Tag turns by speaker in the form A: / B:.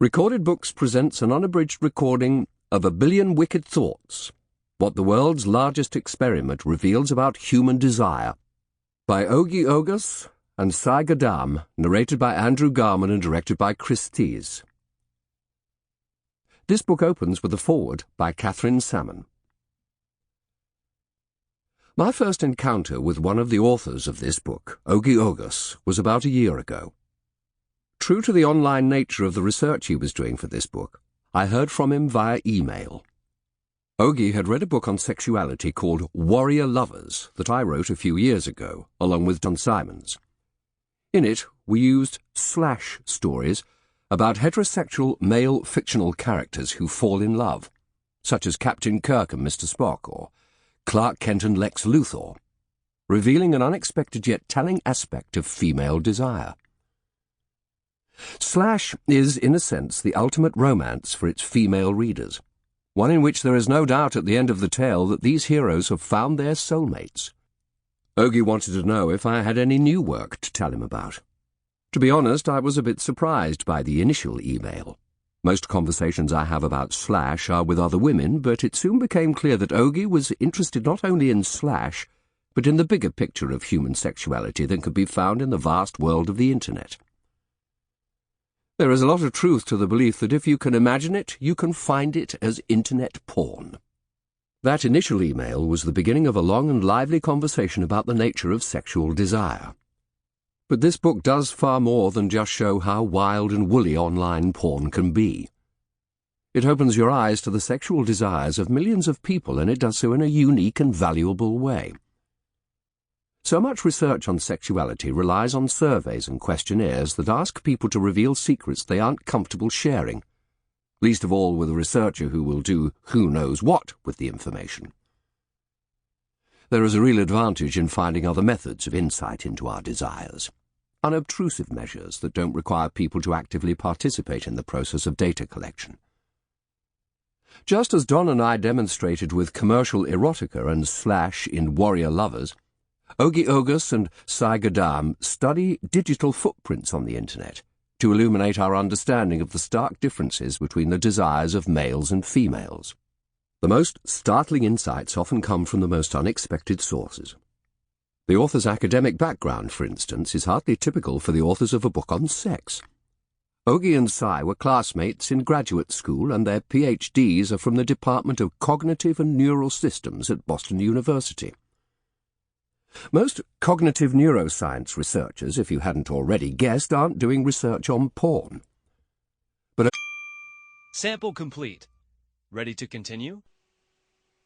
A: Recorded Books presents an unabridged recording of A Billion Wicked Thoughts, What the World's Largest Experiment Reveals About Human Desire, by Ogi Ogas and Gaddam, narrated by Andrew Garman and directed by Chris Thies. This book opens with a foreword by Catherine Salmon. My first encounter with one of the authors of this book, Ogi Ogas, was about a year ago. True to the online nature of the research he was doing for this book, I heard from him via email. Ogi had read a book on sexuality called Warrior Lovers that I wrote a few years ago, along with John Simons. In it, we used slash stories about heterosexual male fictional characters who fall in love, such as Captain Kirk and Mr. Spock, or Clark Kent and Lex Luthor, revealing an unexpected yet telling aspect of female desire. Slash is, in a sense, the ultimate romance for its female readers, one in which there is no doubt at the end of the tale that these heroes have found their soulmates. Ogi wanted to know if I had any new work to tell him about. To be honest, I was a bit surprised by the initial email. Most conversations I have about Slash are with other women, but it soon became clear that Ogi was interested not only in Slash, but in the bigger picture of human sexuality that could be found in the vast world of the Internet. There is a lot of truth to the belief that if you can imagine it, you can find it as Internet porn. That initial email was the beginning of a long and lively conversation about the nature of sexual desire. But this book does far more than just show how wild and woolly online porn can be. It opens your eyes to the sexual desires of millions of people, and it does so in a unique and valuable way. So much research on sexuality relies on surveys and questionnaires that ask people to reveal secrets they aren't comfortable sharing, least of all with a researcher who will do who knows what with the information. There is a real advantage in finding other methods of insight into our desires, unobtrusive measures that don't require people to actively participate in the process of data collection. Just as Don and I demonstrated with commercial erotica and Slash in Warrior Lovers, Ogi Ogas and Gaddam study digital footprints on the Internet to illuminate our understanding of the stark differences between the desires of males and females. The most startling insights often come from the most unexpected sources. The author's academic background, for instance, is hardly typical for the authors of a book on sex. Ogi and Sai were classmates in graduate school, and their PhDs are from the Department of Cognitive and Neural Systems at Boston University. Most cognitive neuroscience researchers, if you hadn't already guessed, aren't doing research on porn. But
B: Sample complete. Ready to continue?